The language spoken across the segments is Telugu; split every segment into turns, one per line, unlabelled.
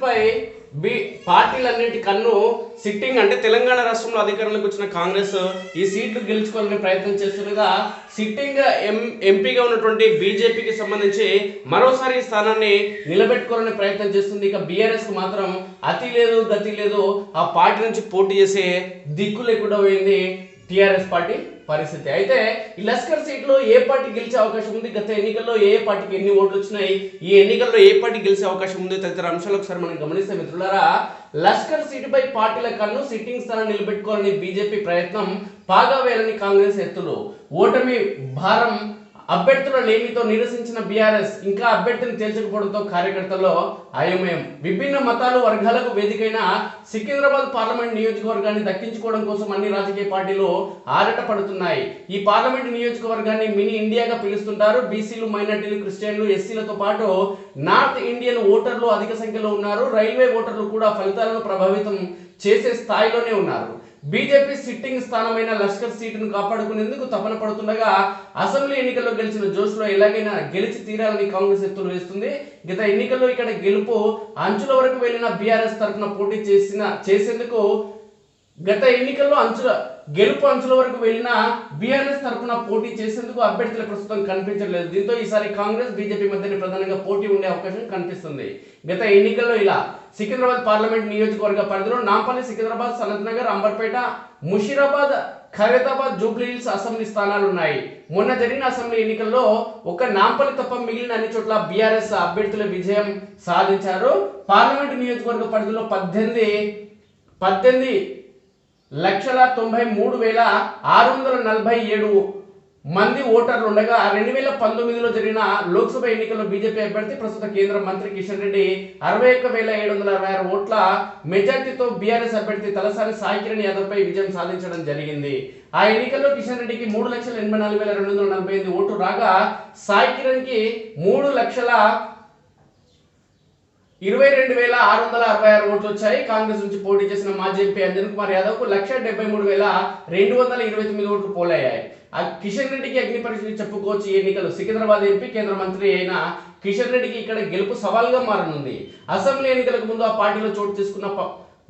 పై బి పార్టీలన్నింటి కన్ను సిట్టింగ్ అంటే తెలంగాణ రాష్ట్రంలో అధికారంలోకి వచ్చిన కాంగ్రెస్ ఈ సీట్లు గెలుచుకోవాలని ప్రయత్నం చేస్తుండగా సిట్టింగ్ ఎంపీగా ఉన్నటువంటి బీజేపీకి సంబంధించి మరోసారి ఈ స్థానాన్ని నిలబెట్టుకోవాలని ప్రయత్నం చేస్తుంది. ఇక బీఆర్ఎస్ కు మాత్రం అతి లేదు గతి లేదు, ఆ పార్టీ నుంచి పోటీ చేసే దిక్కు లేకుండా పోయింది టీఆర్ఎస్ పార్టీ పరిస్థితి. అయితే ఈ లష్కర్ సీట్లో ఏ పార్టీ గెలిచే అవకాశం ఉంది, గత ఎన్నికల్లో ఏ పార్టీకి ఎన్ని ఓట్లు వచ్చినాయి, ఈ ఎన్నికల్లో ఏ పార్టీ గెలిచే అవకాశం ఉంది తదితర అంశాలు ఒకసారి మనం గమనిస్తే మిత్రులారా, లష్కర్ సీటుపై పార్టీల కన్ను సిట్టింగ్ స్థానం నిలబెట్టుకోవాలని బీజేపీ ప్రయత్నం, పాగా వేయాలని కాంగ్రెస్ ఎత్తులు, ఓటమి భారం అభ్యర్థుల లేమితో నిరసించిన బీఆర్ఎస్ ఇంకా అభ్యర్థిని తేల్చకపోవడంతో కార్యకర్తల్లో అయోమయం. విభిన్న మతాలు వర్గాలకు వేదికైన సికింద్రాబాద్ పార్లమెంట్ నియోజకవర్గాన్ని దక్కించుకోవడం కోసం అన్ని రాజకీయ పార్టీలు ఆరాట పడుతున్నాయి. ఈ పార్లమెంట్ నియోజకవర్గాన్ని మినీ ఇండియాగా పిలుస్తుంటారు. బీసీలు, మైనార్టీలు, క్రిస్టియన్లు, ఎస్సీలతో పాటు నార్త్ ఇండియన్ ఓటర్లు అధిక సంఖ్యలో ఉన్నారు. రైల్వే ఓటర్లు కూడా ఫలితాలను ప్రభావితం చేసే స్థాయిలోనే ఉన్నారు. బీజేపీ సిట్టింగ్ స్థానమైన లష్కర్ సీటును కాపాడుకునేందుకు తపన పడుతుండగా అసెంబ్లీ ఎన్నికల్లో గెలిచిన జోష్లో ఎలాగైనా గెలిచి తీరాలని కాంగ్రెస్ ఎత్తులు వేస్తుంది. గత ఎన్నికల్లో ఇక్కడ గెలుపు అంచుల వరకు వెళ్లిన బీఆర్ఎస్ తరఫున పోటీ చేసేందుకు గత ఎన్నికల్లో గెలుపు అంచుల వరకు వెళ్లిన బీఆర్ఎస్ తరఫున పోటీ చేసేందుకు అభ్యర్థులు ప్రస్తుతం కనిపించలేదు. దీంతో ఈసారి కాంగ్రెస్ బీజేపీ మధ్య ప్రధానంగా పోటీ ఉండే అవకాశం కనిపిస్తుంది. గత ఎన్నికల్లో ఇలా సికింద్రాబాద్ పార్లమెంట్ నియోజకవర్గ పరిధిలో Nampally, Secunderabad, Sanath Nagar, Amberpet, Musheerabad, Khairatabad, Jubilee hills assembly స్థానాలు ఉన్నాయి. మొన్న జరిగిన అసెంబ్లీ ఎన్నికల్లో ఒక నాంపల్లి తప్ప మిగిలిన అన్ని చోట్ల బీఆర్ఎస్ అభ్యర్థుల విజయం సాధించారు. పార్లమెంట్ నియోజకవర్గ పరిధిలో 18,93,647 మంది ఓటర్లు ఉండగా 2019లో జరిగిన లోక్సభ ఎన్నికల్లో బీజేపీ అభ్యర్థి ప్రస్తుత కేంద్ర మంత్రి కిషన్ రెడ్డి 61,766 ఓట్ల మెజార్టీతో బీఆర్ఎస్ అభ్యర్థి తలసాని సాయి కిరణ్ యాదవ్ పై విజయం సాధించడం జరిగింది. ఆ ఎన్నికల్లో కిషన్ రెడ్డికి 3,84,248 ఓట్లు రాగా సాయి కిరణ్ కి 3,22,666 ఓట్లు వచ్చాయి. కాంగ్రెస్ నుంచి పోటీ చేసిన మాజీ ఎంపీ అంజన్ కుమార్ యాదవ్ కు 1,73,229 ఓట్లు పోలయ్యాయి. కిషన్ రెడ్డికి అగ్ని పరీక్షలు చెప్పుకోవచ్చు. ఈ ఎన్నికలు సికింద్రాబాద్ ఎంపీ, కేంద్ర మంత్రి అయిన కిషన్ రెడ్డికి ఇక్కడ గెలుపు సవాల్గా మారనుంది. అసెంబ్లీ ఎన్నికలకు ముందు ఆ పార్టీలో చోటు చేసుకున్న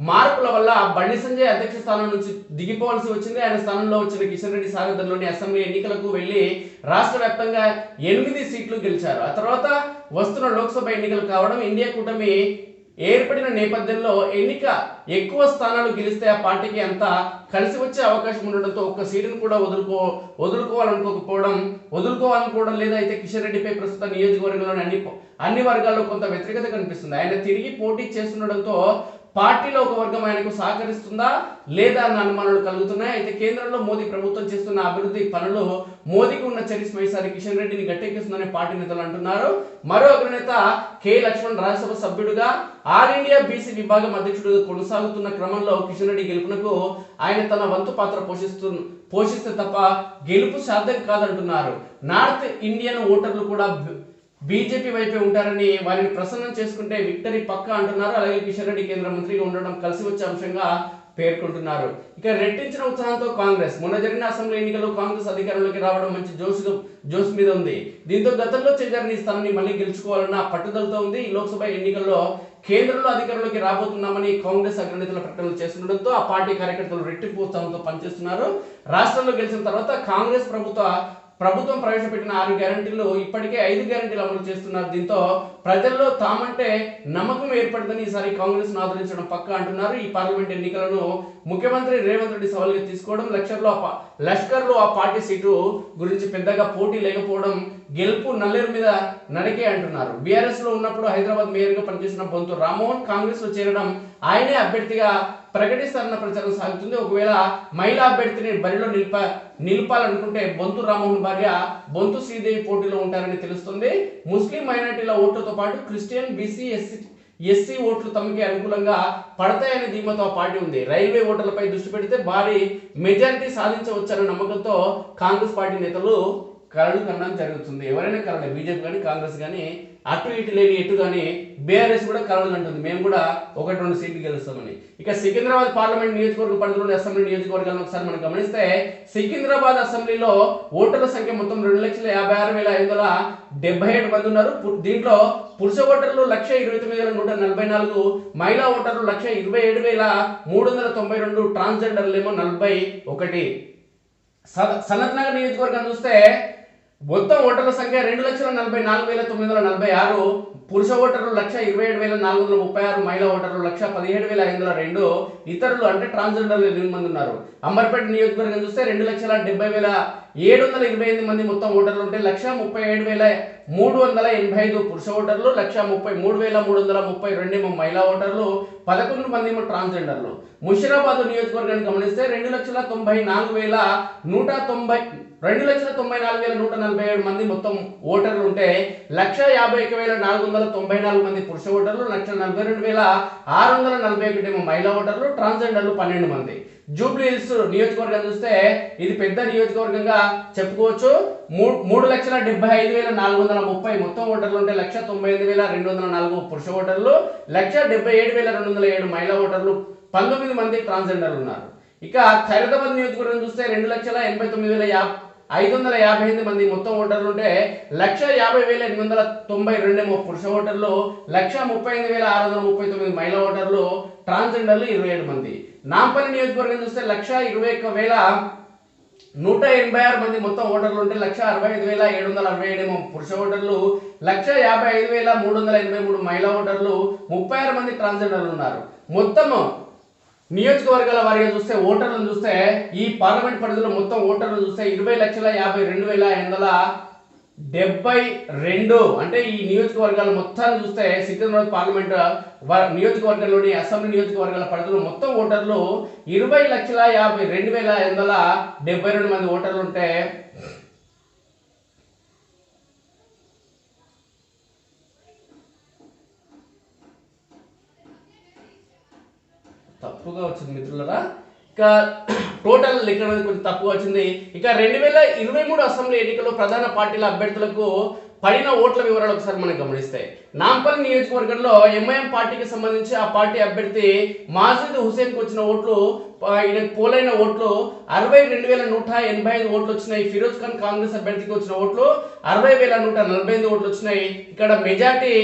మార్పుల వల్ల బండి సంజయ్ అధ్యక్ష స్థానం నుంచి దిగిపోవాల్సి వచ్చింది. ఆయన స్థానంలో వచ్చిన కిషన్ రెడ్డి సారథ్యంలోని అసెంబ్లీ ఎన్నికలకు వెళ్లి రాష్ట్ర వ్యాప్తంగా 8 సీట్లు గెలిచారు. ఆ తర్వాత వస్తున్న లోక్సభ ఎన్నికలు కావడం, ఇండియా కూటమి ఏర్పడిన నేపథ్యంలో ఎక్కువ స్థానాలు గెలిస్తే ఆ పార్టీకి అంత కలిసి వచ్చే అవకాశం ఉండడంతో ఒక్క సీటును కూడా వదులుకోవాలనుకోవడం లేదా అయితే కిషన్ రెడ్డిపై ప్రస్తుత నియోజకవర్గంలోని అన్ని వర్గాల్లో కొంత వ్యతిరేకత కనిపిస్తుంది. ఆయన తిరిగి పోటీ చేస్తుండడంతో పార్టీలో ఒక వర్గం ఆయనకు సహకరిస్తుందా లేదా అన్న అనుమానాలు కలుగుతున్నాయి. అయితే కేంద్రంలో మోదీ ప్రభుత్వం చేస్తున్న అభివృద్ధి పనులు మోదీకి ఉన్న చరిష్మా ఈసారి కిషన్ రెడ్డిని గట్టెక్కిస్తుందని పార్టీ నేతలు అంటున్నారు. మరో అగ్రనేత కె లక్ష్మణ్ రాజ్యసభ సభ్యుడిగా, ఆల్ ఇండియా బీసీ విభాగం అధ్యక్షుడిగా కొనసాగుతున్న క్రమంలో కిషన్ రెడ్డి గెలుపునకు ఆయన తన వంతు పాత్ర పోషిస్తే తప్ప గెలుపు సాధ్యం కాదంటున్నారు. నార్త్ ఇండియన్ ఓటర్లు కూడా బీజేపీ వైపే ఉంటారని, వారిని ప్రసన్నం చేసుకుంటే విక్టరీ పక్కా అంటున్నారు. అలాగే కిషన్ రెడ్డి కేంద్ర మంత్రిగా ఉండడం కలిసి వచ్చే అంశంగా పేర్కొంటున్నారు. ఇక రెట్టించిన ఉత్సాహంతో కాంగ్రెస్ మొన్న జరిగిన అసెంబ్లీ ఎన్నికల్లో కాంగ్రెస్ అధికారంలోకి రావడం మంచి జోష్ మీద ఉంది. దీంతో గతంలో చేజారిన స్థానాన్ని మళ్ళీ గెలుచుకోవాలన్న పట్టుదలతో ఉంది. ఈ లోక్సభ ఎన్నికల్లో కేంద్రంలో అధికారంలోకి రాబోతున్నామని కాంగ్రెస్ అగ్రనేతల ప్రకటనలు చేస్తుండడంతో ఆ పార్టీ కార్యకర్తలు రెట్టింపు ఉత్సాహంతో పనిచేస్తున్నారు. రాష్ట్రంలో గెలిచిన తర్వాత కాంగ్రెస్ ప్రభుత్వం ప్రవేశపెట్టిన 6 గ్యారంటీలు ఇప్పటికే 5 గ్యారంటీలు అమలు చేస్తున్నారు. దీంతో ప్రజల్లో తామంటే నమ్మకం ఏర్పడిందని ఈసారి కాంగ్రెస్ ఆదరించడం పక్కా అంటున్నారు. ఈ పార్లమెంట్ ఎన్నికలను ముఖ్యమంత్రి రేవంత్ రెడ్డి సవాలుగా తీసుకోవడం, లష్కర్లో ఆ పార్టీ సీటు గురించి పెద్దగా పోటీ లేకపోవడం గెలుపు నల్లేరు మీద నడికే అంటున్నారు. బీఆర్ఎస్ లో ఉన్నప్పుడు హైదరాబాద్ మేయర్ గా పనిచేసిన బొంతు రామ్మోహన్ కాంగ్రెస్ లో చేరడం ఆయనే అభ్యర్థిగా ప్రకటిస్తారన్న ప్రచారం సాగుతుంది. ఒకవేళ మహిళా అభ్యర్థిని బరిలో నిలపాలనుకుంటే బొంతు రామ్మోహన్ భార్య బొంతు శ్రీదేవి పోటీలో ఉంటారని తెలుస్తుంది. ముస్లిం మైనార్టీల ఓట్లతో పాటు క్రిస్టియన్, బీసీ, ఎస్సీ ఓట్లు తమకి అనుకూలంగా పడతాయనే ధీమాతో ఆ పార్టీ ఉంది. రైల్వే ఓటర్లపై దృష్టి పెడితే భారీ మెజారిటీ సాధించవచ్చన్న నమ్మకంతో కాంగ్రెస్ పార్టీ నేతలు కరడు కనడం జరుగుతుంది. ఎవరైనా కరడే, బీజేపీ కానీ కాంగ్రెస్ కానీ అటు ఇటు లేని ఎటు కానీ బీఆర్ఎస్ కూడా కరడు అంటుంది, మేము కూడా 1-2 సీట్లు గెలుస్తామని. ఇక సికింద్రాబాద్ పార్లమెంట్ నియోజకవర్గ పరిధిలోని అసెంబ్లీ నియోజకవర్గాలను ఒకసారి మనం గమనిస్తే సికింద్రాబాద్ అసెంబ్లీలో ఓటర్ల సంఖ్య మొత్తం 2,56,577 మంది ఉన్నారు. దీంట్లో పురుష ఓటర్లు 1,29,144, మహిళా ఓటర్లు 1,27,392, ట్రాన్స్జెండర్లు ఏమో 41. సనత్ నగర్ నియోజకవర్గం చూస్తే మొత్తం ఓటర్ల సంఖ్య 2,44,946, పురుష ఓటర్లు 1,27,436, మహిళా ఓటర్లు 1,17,502, ఇతరులు అంటే ట్రాన్స్జెండర్లు 8 మంది ఉన్నారు. అంబర్పేట నియోజకవర్గం చూస్తే 2,70,728 మంది మొత్తం ఓటర్లు ఉంటే 1,37,385 పురుష ఓటర్లు, 1,33,332 మహిళా ఓటర్లు, 11 మంది ట్రాన్స్జెండర్లు. ముషిరాబాద్ నియోజకవర్గాన్ని గమనిస్తే 2,94,147 మంది మొత్తం ఓటర్లు ఉంటే 1,51,494 మంది పురుష ఓటర్లు, 1,42,641 మహిళా ఓటర్లు, ట్రాన్స్జెండర్లు 12 మంది. జూబ్లీ హిల్స్ నియోజకవర్గం చూస్తే ఇది పెద్ద నియోజకవర్గంగా చెప్పుకోవచ్చు. 3,75,430 మొత్తం ఓటర్లు ఉంటే 1,98,204 పురుష ఓటర్లు, 1,77,207 మహిళా ఓటర్లు, 19 మంది ట్రాన్స్జెండర్లు ఉన్నారు. ఇక ఖైరతాబాద్ నియోజకవర్గం చూస్తే 2,89,558 మంది మొత్తం ఓటర్లు ఉంటే 1,50,892 పురుష ఓటర్లు, 1,38,639 మహిళా ఓటర్లు, ట్రాన్స్జెండర్లు 27 మంది. నాంపల్లి నియోజకవర్గం చూస్తే 1,21,186 మంది మొత్తం ఓటర్లు ఉంటే 1,65,767 పురుష ఓటర్లు, 1,55,383 మహిళా ఓటర్లు, 36 మంది ట్రాన్స్జెండర్లు ఉన్నారు. మొత్తం నియోజకవర్గాల వారీగా చూస్తే ఓటర్లను చూస్తే ఈ పార్లమెంట్ పరిధిలో మొత్తం ఓటర్లు చూస్తే 20,52,872. అంటే ఈ నియోజకవర్గాల మొత్తాన్ని చూస్తే సికింద్రాబాద్ పార్లమెంట్ నియోజకవర్గంలోని అసెంబ్లీ నియోజకవర్గాల పరిధిలో మొత్తం ఓటర్లు 20,52,872 మంది ఓటర్లు ఉంటే తప్పుగా వచ్చింది మిత్రులరా. ఇక టోటల్ లెక్క అనేది కొంచెం తక్కువ వచ్చింది. ఇక 2023 అసెంబ్లీ ఎన్నికల్లో ప్రధాన పార్టీల అభ్యర్థులకు పడిన ఓట్ల వివరాలు ఒకసారి మనం గమనిస్తే నాంపల్లి నియోజకవర్గంలో ఎంఐఎం పార్టీకి సంబంధించి ఆ పార్టీ అభ్యర్థి మాజిద్ హుసేన్కి వచ్చిన ఓట్లు, పోలైన ఓట్లు 62,185 ఓట్లు వచ్చినాయి. ఫిరోజ్ ఖాన్ కాంగ్రెస్ అభ్యర్థికి వచ్చిన ఓట్లు 60,148 ఓట్లు వచ్చినాయి. ఇక్కడ మెజార్టీ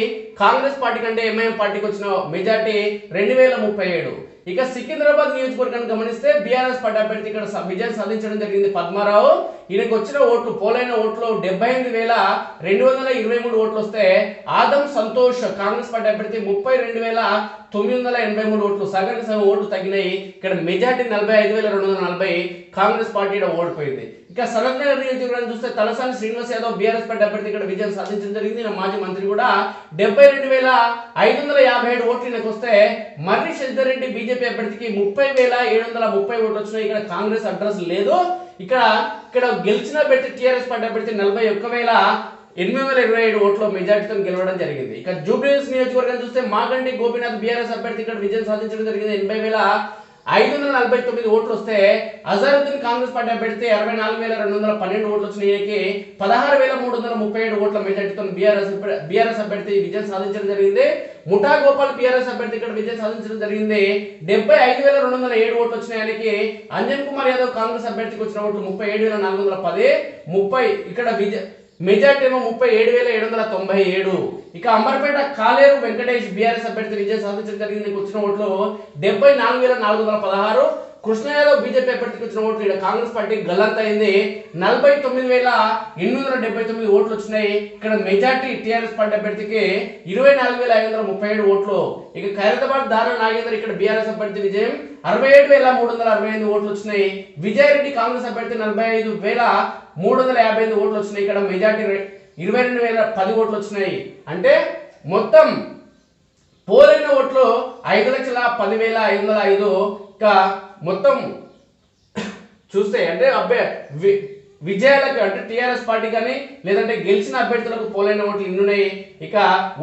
కాంగ్రెస్ పార్టీ కంటే ఎంఐఎం పార్టీకి వచ్చిన మెజార్టీ 2,037. ఇక సికింద్రాబాద్ నియోజకవర్గాన్ని గమనిస్తే బీఆర్ఎస్ పార్టీ అభ్యర్థి ఇక్కడ విజయం సాధించడం జరిగింది పద్మారావు. ఈయనకు వచ్చిన ఓట్లు, పోలైన ఓట్లు 78,223 ఓట్లు వస్తే ఆదం సంతోష్ కాంగ్రెస్ పార్టీ అభ్యర్థి 32,983 ఓట్లు, సగం ఓట్లు తగ్గినాయి. ఇక్కడ మెజార్టీ 45,240 కాంగ్రెస్ పార్టీ ఓడిపోయింది. ఇక సనత్ నగర్ నియోజకవర్గం చూస్తే తలసాని శ్రీనివాస్ యాదవ్ బీఆర్ఎస్ పార్టీ అభ్యర్థి ఇక్కడ విజయం సాధించడం జరిగింది. మాజీ మంత్రి కూడా 72,557 ఓట్లు ఈయనకు వస్తే మర్రి శశిధర్ రెడ్డి బీజేపీ అభ్యర్థికి 30,730 ఓట్లు వచ్చినాయి. ఇక్కడ కాంగ్రెస్ అడ్రస్ లేదు. ఇక్కడ గెలిచిన అభ్యర్థి టీఆర్ఎస్ పార్టీ అభ్యర్థి 41,827 ఓట్ల మెజార్టీతో గెలవడం జరిగింది. ఇక జూబ్లీ హిల్స్ నియోజకవర్గం చూస్తే మాగంటి గోపీనాథ్ బీఆర్ఎస్ అభ్యర్థి ఇక్కడ విజయం సాధించడం జరిగింది. 80,549 ఓట్లు వస్తే అజారుద్దీన్ కాంగ్రెస్ పార్టీ అభ్యర్థి 64,212 ఓట్లు వచ్చినాయి. 16,337 ఓట్ల మెజార్టీతో బీఆర్ఎస్ అభ్యర్థి విజయం సాధించడం జరిగింది. ముఠా గోపాల్ బీఆర్ఎస్ అభ్యర్థి ఇక్కడ విజయం సాధించడం జరిగింది. 75,207 ఓట్లు వచ్చినాయి. ఆయనకి అంజన్ కుమార్ యాదవ్ కాంగ్రెస్ అభ్యర్థికి వచ్చిన ఓట్లు 37,410. ఇక్కడ మెజార్టీ ఏమో 37,797. ఇక అంబర్పేట కాలేరు వెంకటేష్ బీఆర్ఎస్ అభ్యర్థి విజయం సాధించడం జరిగింది. వచ్చిన ఓట్లు 74,416. కృష్ణ యాదవ్ బీజేపీ అభ్యర్థికి వచ్చిన ఓట్లు ఇక్కడ కాంగ్రెస్ పార్టీ గల్లంత అయింది. 49,879 ఓట్లు వచ్చినాయి. ఇక్కడ మెజార్టీ టీఆర్ఎస్ పార్టీ అభ్యర్థికి 24,537 ఓట్లు. ఇక ఖైరతాబాద్ దారా నాగేందర్ ఇక్కడ బీఆర్ఎస్ అభ్యర్థి విజయం 67,368 ఓట్లు వచ్చినాయి. విజయారెడ్డి కాంగ్రెస్ అభ్యర్థి 45,358 ఓట్లు వచ్చినాయి. ఇక్కడ మెజార్టీ 22,010 ఓట్లు వచ్చినాయి. అంటే మొత్తం పోలైన ఓట్లు 5,10,505. ఇక మొత్తం చూస్తే అంటే విజయాలకు అంటే టీఆర్ఎస్ పార్టీ కానీ లేదంటే గెలిచిన అభ్యర్థులకు పోలైన ఓట్లు ఇన్ని ఉన్నాయి, ఇక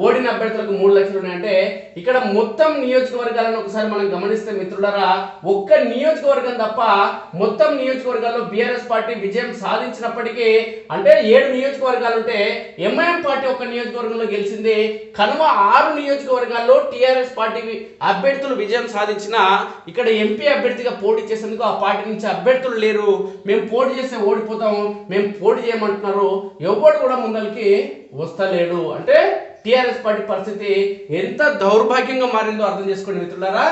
ఓడిన అభ్యర్థులకు 3 లక్షలు ఉన్నాయి. అంటే ఇక్కడ మొత్తం నియోజకవర్గాలను ఒకసారి మనం గమనిస్తే మిత్రులారా, ఒక్క నియోజకవర్గం తప్ప మొత్తం నియోజకవర్గాల్లో బీఆర్ఎస్ పార్టీ విజయం సాధించినప్పటికీ అంటే 7 నియోజకవర్గాలు ఉంటే ఎంఐఎం పార్టీ ఒక్క నియోజకవర్గంలో గెలిచింది. కనుమ 6 నియోజకవర్గాల్లో టీఆర్ఎస్ పార్టీ అభ్యర్థులు విజయం సాధించిన ఇక్కడ ఎంపీ అభ్యర్థిగా పోటీ చేసేందుకు ఆ పార్టీ నుంచి అభ్యర్థులు లేరు. మేము పోటీ చేస్తే ఓడిపోతాము, మేము పోటీ చేయమంటున్నారు, ఎవరు కూడా ముందరికి వస్తలేడు. అంటే టీఆర్ఎస్ పార్టీ పరిస్థితి ఎంత దౌర్భాగ్యంగా మారిందో అర్థం చేసుకోండి మిత్రులారా.